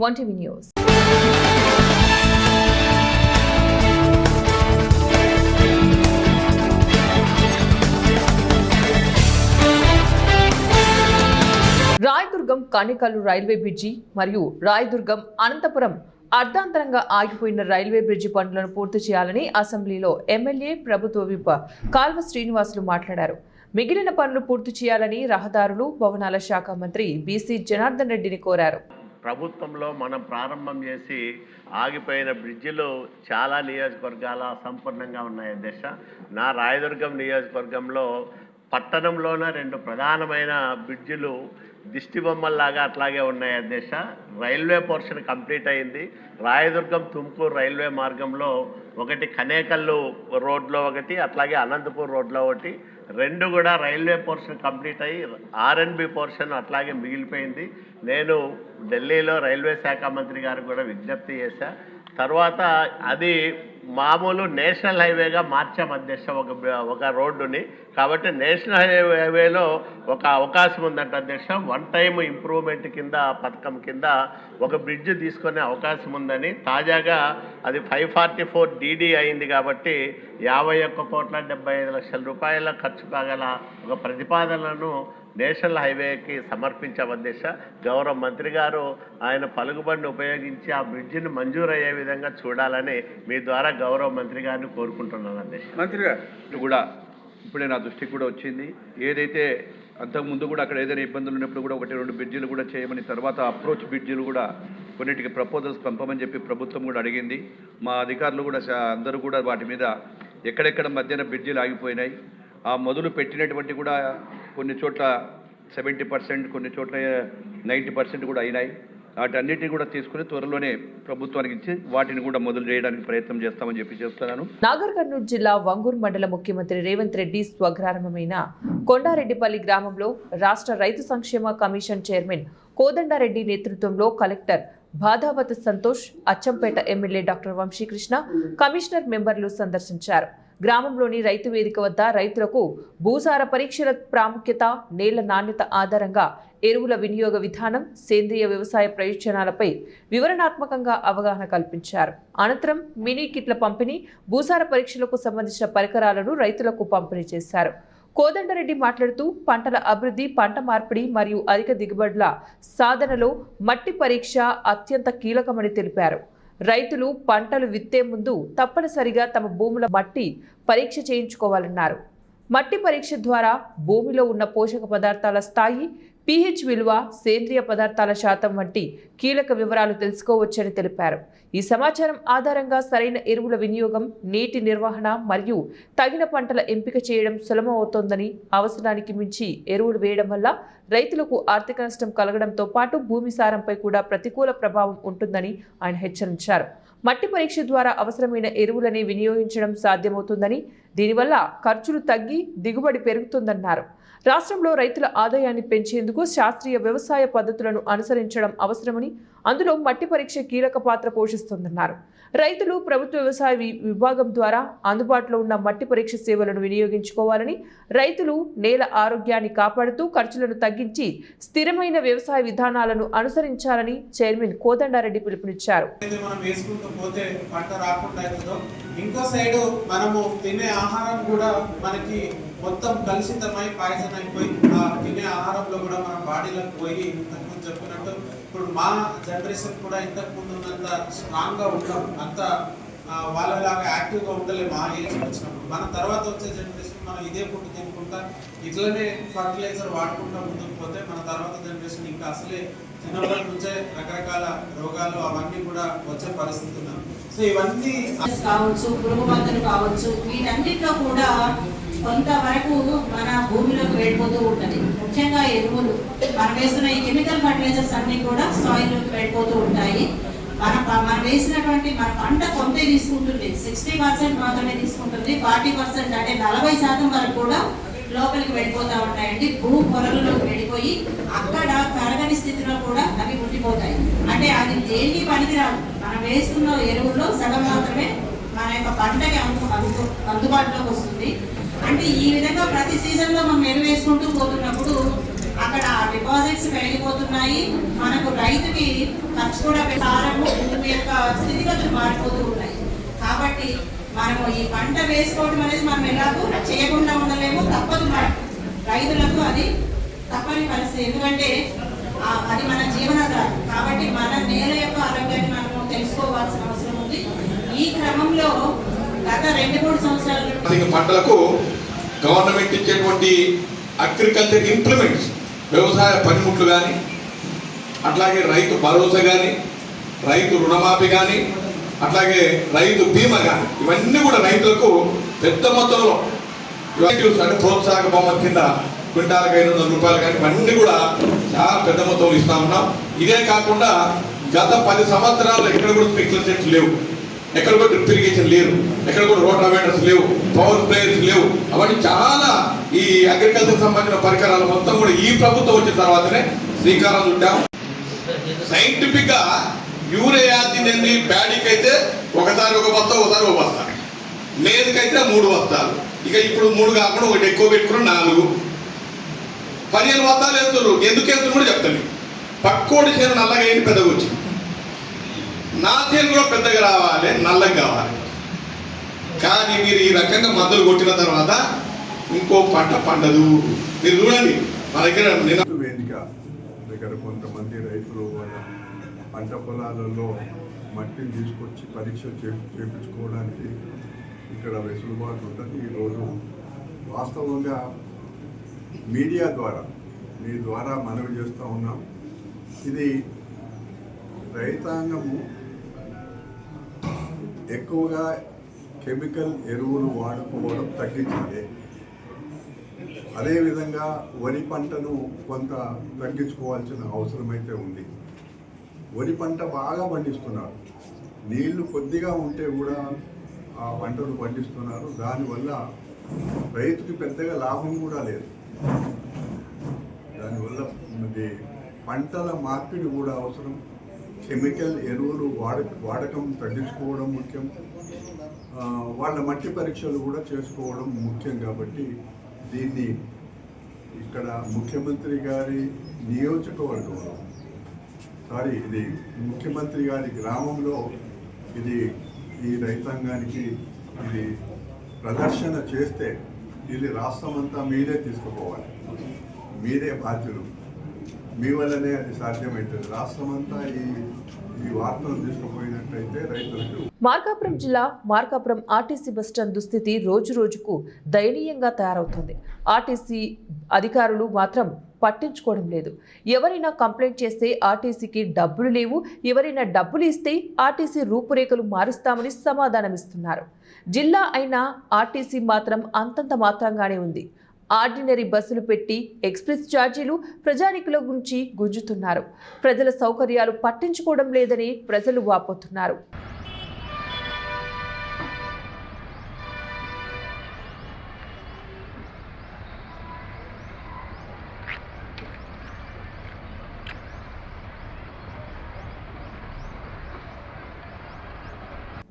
1TV news. Rayadurgam Kanikallu railway bridge మరియు రాయదుర్గం అనంతపురం అర్ధాంతరంగా ఆగిపోయిన రైల్వే బ్రిడ్జి పనులను పూర్తి చేయాలని అసెంబ్లీలో ఎమ్మెల్యే ప్రభుత్వ విప్ కాల్వ శ్రీనివాసులు మాట్లాడారు. మిగిలిన పనులు పూర్తి చేయాలని రహదారులు భవనాల శాఖ మంత్రి బీసీ జనార్దన్ రెడ్డిని కోరారు. ప్రభుత్వంలో మనం ప్రారంభం చేసి ఆగిపోయిన బ్రిడ్జిలు చాలా నియోజకవర్గాల సంపూర్ణంగా ఉన్నాయి అధ్యక్ష. నా రాయదుర్గం నియోజకవర్గంలో పట్టణంలోన 2 ప్రధానమైన బ్రిడ్జిలు దిష్టి బొమ్మల్లాగా అట్లాగే ఉన్నాయి అధ్యక్ష. రైల్వే పోర్షన్ కంప్లీట్ అయింది. రాయదుర్గం తుమ్కూరు రైల్వే మార్గంలో ఒకటి కనేకల్లు రోడ్లో ఒకటి, అట్లాగే అనంతపూర్ రోడ్లో ఒకటి, 2 కూడా రైల్వే పోర్షన్ కంప్లీట్ అయ్యి ఆర్ఎన్బి పోర్షన్ అట్లాగే మిగిలిపోయింది. నేను ఢిల్లీలో రైల్వే శాఖ మంత్రి గారు కూడా విజ్ఞప్తి చేశా. తర్వాత అది మామూలు నేషనల్ హైవేగా మార్చాం అధ్యక్ష ఒక రోడ్డుని. కాబట్టి నేషనల్ హైవేలో ఒక అవకాశం ఉందంట అధ్యక్ష. 1 టైమ్ ఇంప్రూవ్మెంట్ కింద పథకం కింద ఒక బ్రిడ్జ్ తీసుకునే అవకాశం ఉందని, తాజాగా అది 544 DD అయింది కాబట్టి 51,75,00,000 రూపాయల ఖర్చు కాగల ఒక ప్రతిపాదనలను నేషనల్ హైవేకి సమర్పించాం అధ్యక్ష. గౌరవ మంత్రి గారు ఆయన పలుకుబడిని ఉపయోగించి ఆ బ్రిడ్జిని మంజూరు అయ్యే విధంగా చూడాలని మీ ద్వారా గౌరవ మంత్రి గారిని కోరుకుంటున్నాను అధ్యక్ష. మంత్రి గారు కూడా ఇప్పుడే నా దృష్టికి కూడా వచ్చింది. ఏదైతే అంతకుముందు కూడా అక్కడ ఏదైనా ఇబ్బందులు ఉన్నప్పుడు కూడా 1-2 బ్రిడ్జిలు కూడా చేయమని, తర్వాత అప్రోచ్ బ్రిడ్జిలు కూడా కొన్నిటికి ప్రపోజల్స్ పంపమని చెప్పి ప్రభుత్వం కూడా అడిగింది. మా అధికారులు కూడా అందరూ కూడా వాటి మీద ఎక్కడెక్కడ మధ్యన బ్రిడ్జిలు ఆగిపోయినాయి, ఆ మొదలు పెట్టినటువంటి కూడా కొన్ని చోట్ల 70%, కొన్ని చోట్ల 90% కూడా అయినాయి. వాటన్నిటిని కూడా తీసుకుని త్వరలోనే ప్రభుత్వానికి ఇచ్చి వాటిని కూడా మొదలు చేయడానికి ప్రయత్నం చేస్తామని చెప్పి చెప్తున్నాను. నాగర్ కర్నూలు జిల్లా వంగూరు మండల ముఖ్యమంత్రి రేవంత్ రెడ్డి స్వగ్రామమైన కొండారెడ్డిపల్లి గ్రామంలో రాష్ట్ర రైతు సంక్షేమ కమిషన్ చైర్మన్ కోదండారెడ్డి నేతృత్వంలో collector Badhavath Santosh, Achampet MLA doctor Vamshi Krishna, commissioner మెంబర్లు సందర్శించారు. గ్రామంలోని రైతు వేదిక వద్ద రైతులకు భూసార పరీక్షల ప్రాముఖ్యత, నేల నాణ్యత ఆధారంగా ఎరువుల వినియోగ విధానం, సేంద్రియ వ్యవసాయ ప్రయోజనాలపై వివరణాత్మకంగా అవగాహన కల్పించారు. అనంతరం మినీ కిట్ల పంపిణీ, భూసార పరీక్షలకు సంబంధించిన పరికరాలను రైతులకు పంపిణీ చేశారు. కోదండరెడ్డి మాట్లాడుతూ పంటల అభివృద్ధి, పంట మార్పిడి మరియు అధిక దిగుబడుల సాధనలో మట్టి పరీక్ష అత్యంత కీలకమని తెలిపారు. రైతులు పంటలు విత్తే ముందు తప్పనిసరిగా తమ భూముల మట్టి పరీక్ష చేయించుకోవాలన్నారు. మట్టి పరీక్ష ద్వారా భూమిలో ఉన్న పోషక పదార్థాల స్థాయి, pH విలువ, సేంద్రియ పదార్థాల శాతం వంటి కీలక వివరాలు తెలుసుకోవచ్చని తెలిపారు. ఈ సమాచారం ఆధారంగా సరైన ఎరువుల వినియోగం, నీటి నిర్వహణ మరియు తగిన పంటల ఎంపిక చేయడం సులభం అవుతోందని, అవసరానికి మించి ఎరువులు వేయడం వల్ల రైతులకు ఆర్థిక నష్టం కలగడంతో పాటు భూమి సారంపై కూడా ప్రతికూల ప్రభావం ఉంటుందని ఆయన హెచ్చరించారు. మట్టి పరీక్ష ద్వారా అవసరమైన ఎరువులని వినియోగించడం సాధ్యమవుతుందని, దీనివల్ల ఖర్చులు తగ్గి దిగుబడి పెరుగుతుందన్నారు. రాష్ట్రంలో రైతుల ఆదాయాన్ని పెంచేందుకు శాస్త్రీయ వ్యవసాయ పద్ధతులను అనుసరించడం అవసరమని, అందులో మట్టి పరీక్ష కీలక పాత్ర పోషిస్తుందన్నారు. రైతులు ప్రభుత్వ వ్యవసాయ విభాగం ద్వారా అందుబాటులో ఉన్న మట్టి పరీక్ష సేవలను వినియోగించుకోవాలని, రైతులు నేల ఆరోగ్యాన్ని కాపాడుతూ ఖర్చులను తగ్గించి స్థిరమైన వ్యవసాయ విధానాలను అనుసరించాలని చైర్మన్ కోదండారెడ్డి పిలుపునిచ్చారు. ఇంకో సైడ్ మనము తినే ఆహారం కూడా మనకి మొత్తం కలుషితమై పాయిజన్ అయిపోయి ఆ తినే ఆహారంలో కూడా మన బాడీలోకి పోయి ఇంతకుముందు చెప్పినట్టు ఇప్పుడు మా జనరేషన్ కూడా ఇంతకు ముందు ఉన్నంత స్ట్రాంగ్గా ఉంటాం, అంత వాళ్ళలాగా యాక్టివ్గా ఉండలేము. ఆ ఏజ్ వచ్చినప్పుడు మన తర్వాత వచ్చే జనరేషన్ మనం ఇదే ఫుడ్ తినుకుంటా ఇట్లనే ఫర్టిలైజర్ వాడుకుంటా ముందుకు పోతే మన తర్వాత జనరేషన్ ఇంకా అసలే చిన్నప్పటి నుంచే రకరకాల రోగాలు అవన్నీ కూడా వచ్చే పరిస్థితి ఉన్నాం. సో ఇవన్నీ కావచ్చు, పురుగు మందులు కావచ్చు, వీటన్నిటిలో కూడా కొంతవరకు మన భూమిలోకి వెళ్ళిపోతూ ఉంటుంది. ముఖ్యంగా ఎరువులు, మనం వేస్తున్న ఈ కెమికల్ ఫర్టిలైజర్స్ అన్ని కూడా సాయిల్లోకి వెళ్ళిపోతూ ఉంటాయి. మనం వేసినటువంటి మన పంట కొంతే తీసుకుంటుంది, 60% మాత్రమే తీసుకుంటుంది. 40% అంటే 40% వరకు కూడా లోపలికి వెళ్ళిపోతూ ఉంటాయండి. భూ పొరలలోకి వెళ్ళిపోయి అక్కడ కరగని స్థితిలో కూడా అవి ఉండిపోతాయి. అంటే అది దేనికి పనికిరాదు. మనం వేస్తున్న ఎరువుల్లో సగం మాత్రమే మన యొక్క పంటకి అందుబాటులోకి వస్తుంది. అంటే ఈ విధంగా ప్రతి సీజన్లో మనం ఎరువు వేసుకుంటూ పోతున్నప్పుడు ఆ అక్కడ డిపాజిట్స్ పెరిగిపోతున్నాయి. మనకు రైతుకి ఖర్చు కూడా సారము భూమి యొక్క స్థితిగతులు మారిపోతూ ఉన్నాయి. కాబట్టి మనము ఈ పంట వేసుకోవడం అనేది మనం ఎలాగో చేయకుండా ఉండలేము, తప్పదు. మనం రైతులకు అది తప్పని పరిస్థితి, ఎందుకంటే అది మన జీవనాధారం. కాబట్టి మన నేల యొక్క ఆరోగ్యాన్ని మనము తెలుసుకోవాల్సిన అవసరం ఉంది. ఈ క్రమంలో గత 2-3 సంవత్సరాలు పంటలకు గవర్నమెంట్ ఇచ్చేటువంటి అగ్రికల్చర్ ఇంప్లిమెంట్స్, వ్యవసాయ పనిముట్లు కానీ, అట్లాగే రైతు భరోసా కానీ, రైతు రుణమాఫీ కానీ, అట్లాగే రైతు బీమా కానీ, ఇవన్నీ కూడా రైతులకు పెద్ద మొత్తంలో అంటే ప్రోత్సాహక బొమ్మల కింద క్వింటాలకు 500 రూపాయలు కానీ ఇవన్నీ కూడా చాలా పెద్ద మొత్తంలో ఇస్తా ఉన్నాం. ఇదే కాకుండా గత 10 సంవత్సరాలు ఎక్కడ కూడా స్ప్రింక్లర్ సెట్స్ లేవు, ఎక్కడ కూడా డ్రిప్ ఇరిగేషన్ లేరు, ఎక్కడ కూడా రోటావేటర్స్ లేవు, పవర్ స్ప్రేయర్స్ లేవు. అవన్నీ చాలా ఈ అగ్రికల్చర్ సంబంధించిన పరికరాలు మొత్తం కూడా ఈ ప్రభుత్వం వచ్చిన తర్వాతనే శ్రీకారం చుట్టాం. సైంటిఫిక్ గా యూరియా తినండి, ప్యాడీకి అయితే ఒకసారి ఒక బస్తా, ఒకసారి ఒక బస్తా, మేదుకైతే 3 బస్తాలు, ఇక ఇప్పుడు 3 కాకుండా ఒకటి ఎక్కువ పెట్టుకుని 4, 15 బస్తాలు వేస్తున్నారు. ఎందుకు వేస్తున్నారు కూడా చెప్తాను. పక్కోడి చేను నల్లగా ఏంటి పెద్దగా వచ్చి, నా చేను కూడా పెద్దగా రావాలి, నల్లగా కావాలి. కానీ మీరు ఈ రకంగా మందులు కొట్టిన తర్వాత ఇంకో పంట పండదు. మీరు చూడండి, మన దగ్గర వేదిక దగ్గర కొంతమంది రైతులు వాళ్ళ పంట పొలాలలో మట్టిని తీసుకొచ్చి పరీక్ష చేయించుకోవడానికి ఇక్కడ వెసులుబాటు ఉంటుంది. ఈరోజు వాస్తవంగా మీడియా ద్వారా మీ ద్వారా మనవి చేస్తూ ఉన్నాం. ఇది రైతాంగము ఎక్కువగా కెమికల్ ఎరువులు వాడుకోవడం తగ్గించాలి. అదేవిధంగా వరి పంటను కొంత తగ్గించుకోవాల్సిన అవసరమైతే ఉంది. వరి పంట బాగా పండిస్తున్నారు, నీళ్లు కొద్దిగా ఉంటే కూడా ఆ పంటలు పండిస్తున్నారు. దానివల్ల రైతుకి పెద్దగా లాభం కూడా లేదు. దానివల్ల పంటల మార్పిడి కూడా అవసరం. కెమికల్ ఎరువులు వాడకం తగ్గించుకోవడం ముఖ్యం. వాళ్ళ మట్టి పరీక్షలు కూడా చేసుకోవడం ముఖ్యం. కాబట్టి దీన్ని ఇక్కడ ముఖ్యమంత్రి గారి నియోజకవర్గంలో ఇది ముఖ్యమంత్రి గారి గ్రామంలో ఇది ఈ రైతాంగానికి ఇది ప్రదర్శన చేస్తే ఇది రాష్ట్రమంతా మీరే తీసుకుపోవాలి, మీరే బాధ్యులు, మీ వల్లనే అది సాధ్యమవుతుంది. రాష్ట్రమంతా ఈ వార్తను తీసుకుపోయినట్లయితే రైతులకు. మార్కాపురం జిల్లా మార్కాపురం ఆర్టీసీ బస్టాండ్ దుస్థితి రోజు రోజుకు దయనీయంగా తయారవుతుంది. ఆర్టీసీ అధికారులు మాత్రం పట్టించుకోవడం లేదు. ఎవరైనా కంప్లైంట్ చేస్తే ఆర్టీసీకి డబ్బులు లేవు, ఎవరైనా డబ్బులు ఇస్తే ఆర్టీసీ రూపురేఖలు మారుస్తామని సమాధానమిస్తున్నారు. జిల్లా అయినా ఆర్టీసీ మాత్రం అంతంత మాత్రంగానే ఉంది. ఆర్డినరీ బస్సులు పెట్టి ఎక్స్ప్రెస్ ఛార్జీలు ప్రజానికుల గురించి గుంజుతున్నారు. ప్రజల సౌకర్యాలు పట్టించుకోవడం లేదని ప్రజలు వాపోతున్నారు.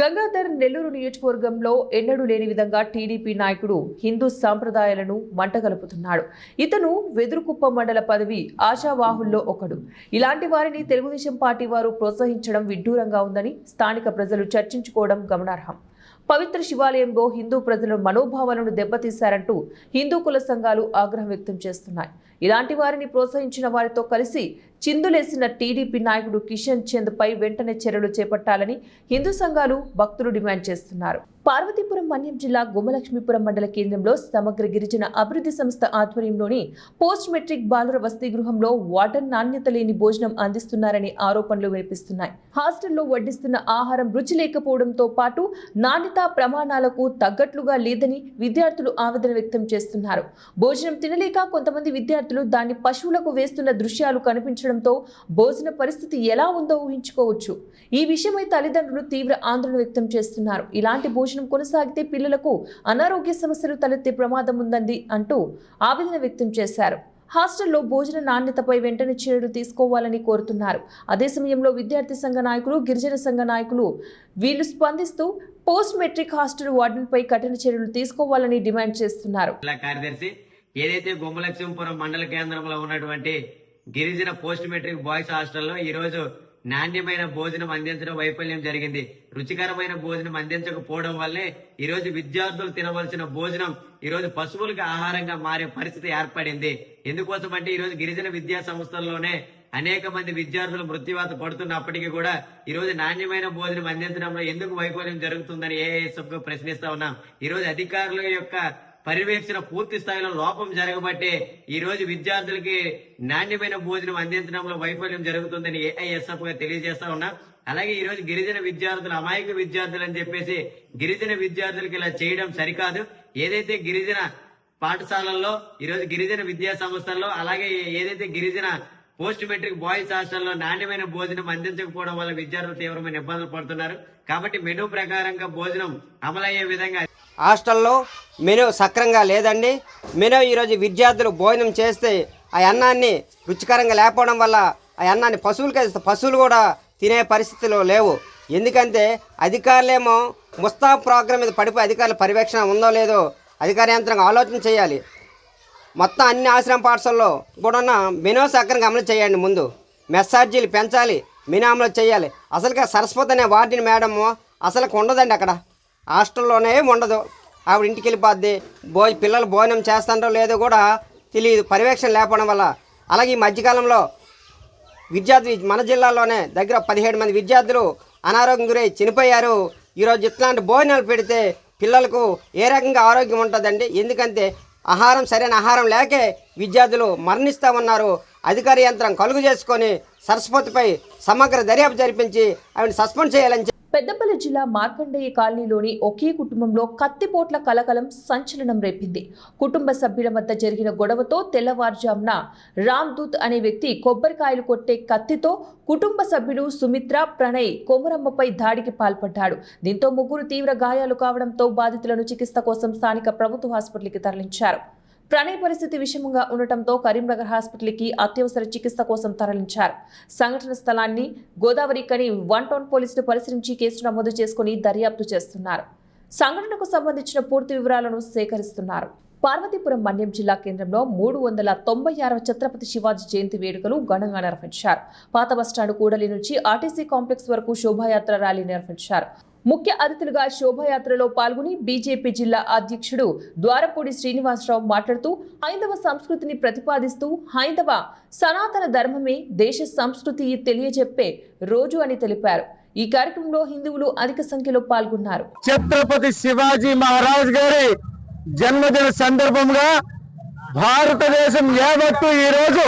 గంగాధర్ నెల్లూరు నియోజకవర్గంలో ఎన్నడూ లేని విధంగా టీడీపీ నాయకుడు హిందూ సాంప్రదాయాలను మంటగలుపుతున్నాడు. ఇతను వెదురుకుప్ప మండల పదవి ఆశావాహుల్లో ఒకడు. ఇలాంటి వారిని తెలుగుదేశం పార్టీ వారు ప్రోత్సహించడం విడ్డూరంగా ఉందని స్థానిక ప్రజలు చర్చించుకోవడం గమనార్హం. పవిత్ర శివాలయంలో హిందూ ప్రజల మనోభావాలను దెబ్బతీశారంటూ హిందూ కుల సంఘాలు ఆగ్రహం వ్యక్తం చేస్తున్నాయి. ఇలాంటి వారిని ప్రోత్సహించిన వారితో కలిసి చిందులేసిన టీడీపీ నాయకుడు కిషన్ చంద్ పై వెంటనే చర్యలు చేపట్టాలని హిందూ సంఘాలు భక్తులు డిమాండ్ చేస్తున్నారు. పార్వతీపురం మన్యం జిల్లా గుమ్మలక్ష్మీపురం మండల కేంద్రంలో సమగ్ర గిరిజన అభివృద్ధి సంస్థ ఆధ్వర్యంలోని పోస్ట్ మెట్రిక్ బాలుర వసతి గృహంలో వార్డన్ నాణ్యత లేని భోజనం అందిస్తున్నారనే ఆరోపణలు వినిపిస్తున్నాయి. హాస్టల్లో వడ్డిస్తున్న ఆహారం రుచి లేకపోవడంతో పాటు నాణ్యత ప్రమాణాలకు తగ్గట్లుగా లేదని విద్యార్థులు ఆవేదన వ్యక్తం చేస్తున్నారు. భోజనం తినలేక కొంతమంది విద్యార్థులు దాన్ని పశువులకు వేస్తున్న దృశ్యాలు కనిపించడంతో భోజన పరిస్థితి ఎలా ఉందో ఊహించుకోవచ్చు. ఈ విషయమై తల్లిదండ్రులు తీవ్ర ఆందోళన వ్యక్తం చేస్తున్నారు. ఇలాంటి భోజనం కొనసాగితే పిల్లలకు అనారోగ్య సమస్యలు తలెత్తే ప్రమాదం ఉందని అంటూ ఆవేదన వ్యక్తం చేశారు. హాస్టల్లో భోజన నాణ్యతపై వెంటనే చర్యలు తీసుకోవాలని కోరుతున్నారు. అదే సమయంలో విద్యార్థి సంఘ నాయకులు, గిరిజన సంఘ నాయకులు వీళ్ళు స్పందిస్తూ పోస్ట్ మెట్రిక్ హాస్టల్ వార్డెన్పై కఠిన చర్యలు తీసుకోవాలని డిమాండ్ చేస్తున్నారు. కార్యదర్శి ఏదైతే గుమ్మలక్ష్మీపురం మండల కేంద్రంలో ఉన్నటువంటి గిరిజన పోస్ట్ మెట్రిక్ బాయ్స్ హాస్టల్లో ఈ రోజు నాణ్యమైన భోజనం అందించడం వైఫల్యం జరిగింది. రుచికరమైన భోజనం అందించకపోవడం వల్లే ఈ రోజు విద్యార్థులు తినవలసిన భోజనం ఈ రోజు పశువులకు ఆహారంగా మారే పరిస్థితి ఏర్పడింది. ఎందుకోసం అంటే ఈ రోజు గిరిజన విద్యా సంస్థల్లోనే అనేక మంది విద్యార్థులు మృత్యువాత పడుతున్నప్పటికీ కూడా ఈ రోజు నాణ్యమైన భోజనం అందించడంలో ఎందుకు వైఫల్యం జరుగుతుందని ఏఐఎస్ఎఫ్ కు ప్రశ్నిస్తా ఉన్నాం. ఈ రోజు అధికారుల యొక్క పర్యవేక్షణ పూర్తి స్థాయిలో లోపం జరగబట్టే ఈ రోజు విద్యార్థులకి నాణ్యమైన భోజనం అందించడంలో వైఫల్యం జరుగుతుందని ఏఐఎస్ఎఫ్ గా తెలియజేస్తా ఉన్నాం. అలాగే ఈ రోజు గిరిజన విద్యార్థులు అమాయక విద్యార్థులు అని చెప్పేసి గిరిజన విద్యార్థులకి ఇలా చేయడం సరికాదు. ఏదైతే గిరిజన పాఠశాలల్లో ఈ రోజు గిరిజన విద్యా సంస్థల్లో అలాగే ఏదైతే గిరిజన పోస్ట్ మెట్రిక్ బాయ్స్ హాస్టల్లో నాణ్యమైన భోజనం అందించకపోవడం వల్ల విద్యార్థులు తీవ్రమైన ఇబ్బందులు పడుతున్నారు. కాబట్టి మెనూ ప్రకారంగా భోజనం అమలయ్యే విధంగా హాస్టల్లో మెనూ సక్రంగా లేదండి. మెనూ ఈరోజు విద్యార్థులు భోజనం చేస్తే ఆ అన్నాన్ని రుచికరంగా లేకపోవడం వల్ల ఆ అన్నాన్ని పశువులు కూడా తినే పరిస్థితిలో లేవు. ఎందుకంటే అధికారులేమో ముస్తాబ్ ప్రోగ్రాం మీద పడిపోయి అధికారుల పర్యవేక్షణ ఉందో లేదో అధికార యంత్రంగా ఆలోచన చేయాలి. మొత్తం అన్ని ఆశ్రమ పాఠశాలలో కూడా ఉన్న మెనూ సక్రంగా అమలు చేయండి. ముందు మెస్ ఛార్జీలు పెంచాలి, మెనూ అమలు చేయాలి. అసలుగా సరస్వతి అనే వార్డెన్ మేడము అసలుకి ఉండదండి, అక్కడ హాస్టల్లోనే ఉండదు. ఆవిడ ఇంటికి వెళ్ళిపోద్ది. పిల్లలు భోజనం చేస్తారో లేదో కూడా తెలియదు పర్యవేక్షణ లేకపోవడం వల్ల. అలాగే ఈ మధ్యకాలంలో మన జిల్లాలోనే దగ్గర 17 మంది విద్యార్థులు అనారోగ్యం గురై చనిపోయారు. ఈరోజు ఇట్లాంటి భోజనాలు పెడితే పిల్లలకు ఏ రకంగా ఆరోగ్యం ఉంటుందండి? ఎందుకంటే సరైన ఆహారం లేకే విద్యార్థులు మరణిస్తూ ఉన్నారు. అధికార యంత్రం కలుగు చేసుకొని సరస్వతిపై సమగ్ర దర్యాప్తు జరిపించి ఆవిడని సస్పెండ్ చేయాలని పెద్దపల్లి జిల్లా మార్కండేయ కాలనీలోని ఒకే కుటుంబంలో కత్తిపోట్ల కలకలం సంచలనం రేపింది. కుటుంబ సభ్యుల మధ్య జరిగిన గొడవతో తెల్లవారుజామున రామ్దూత్ అనే వ్యక్తి కొబ్బరికాయలు కొట్టే కత్తితో కుటుంబ సభ్యులు సుమిత్ర, ప్రణయ్, కొమరమ్మపై దాడికి పాల్పడ్డాడు. దీంతో ముగ్గురు తీవ్ర గాయాలు కావడంతో బాధితులను చికిత్స కోసం స్థానిక ప్రభుత్వ హాస్పిటల్కి తరలించారు. ప్రణయ్ పరిస్థితి విషమంగా ఉండటంతో కరీంనగర్ హాస్పిటల్కి అత్యవసర చికిత్స కోసం తరలించారు. సంఘటన స్థలాన్ని గోదావరి కని 1 టౌన్ పోలీసులు పరిశీలించి కేసు నమోదు చేసుకుని దర్యాప్తు చేస్తున్నారు. సంఘటనకు సంబంధించిన పూర్తి వివరాలను సేకరిస్తున్నారు. పార్వతీపురం మన్యం జిల్లా కేంద్రంలో 396వ ఛత్రపతి శివాజీ జయంతి వేడుకలు ఘనంగా నిర్వహించారు. పాత బస్టాండ్ కూడలి నుంచి ఆర్టీసీ కాంప్లెక్స్ వరకు శోభాయాత్ర ర్యాలీ నిర్వహించారు. ముఖ్య అతిథులుగా శోభాయాత్రలో పాల్గొని బీజేపీ జిల్లా అధ్యక్షుడు ద్వారపూడి శ్రీనివాసరావు మాట్లాడుతూ హైందవ సంస్కృతిని ప్రతిపాదిస్తూ హైందవ సనాతన ధర్మమే దేశ సంస్కృతి తెలియజెప్పే రోజు అని తెలిపారు. ఈ కార్యక్రమంలో హిందువులు అధిక సంఖ్యలో పాల్గొన్నారు. ఛత్రపతి శివాజీ మహారాజ్ గారి జన్మదిన సందర్భంగా భారతదేశం యావత్తు ఈ రోజు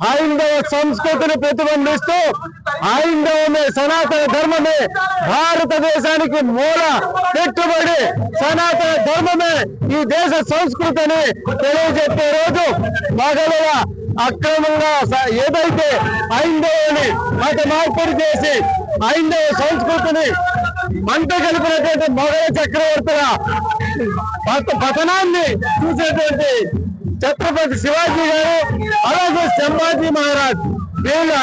హైందవ సంస్కృతిని ప్రతిబింబిస్తూ హైందవమే సనాతన ధర్మమే భారతదేశానికి మూల పెట్టుబడి, సనాతన ధర్మమే ఈ దేశ సంస్కృతిని తెలియజెప్పే రోజు. మొదలుగా అక్రమంగా ఏదైతే హైందవుని మత మార్పిడి చేసి హైందవ సంస్కృతిని మంట కలిపినటువంటి మొఘల చక్రవర్తుల పతనాన్ని చూసేటువంటి ఛత్రపతి శివాజీ గారు, అలాగే సంభాజీ మహారాజ్, వీళ్ళు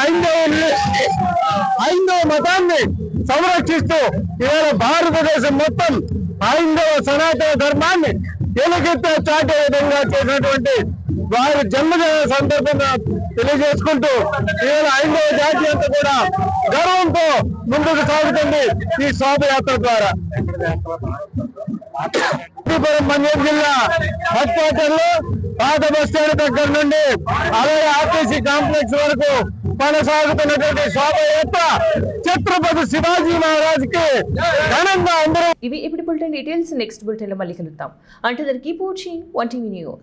హైందవ మతాన్ని సంరక్షిస్తూ ఇవాళ భారతదేశం మొత్తం హైందవ సనాతన ధర్మాన్ని ఎలుగెత్తే చాటే విధంగా చేసినటువంటి వారి జన్మదిన సందర్భంగా తెలియజేసుకుంటూ ఇవాళ హైందవ జాతి అంతా కూడా గర్వంతో ముందుకు సాగుతుంది ఈ శోభయాత్ర ద్వారా. మన్యం జిల్లా హెడ్ క్వార్టర్ లో పాత బస్టాండ్ దగ్గర నుండి అలాగే ఆర్టీసీ కాంప్లెక్స్ వరకు కొనసాగుతున్నటువంటి శోభయాత్ర ఛత్రపతి శివాజీ మహారాజ్ కి ఘనంగా అందరూ. ఇవి ఇప్పుడు బులెటిన్ డీటెయిల్స్. నెక్స్ట్ బులెటిన్ లో మళ్ళీ కలుద్దాం. అంటే కీప్ వాచింగ్ 1 టీవీ న్యూస్.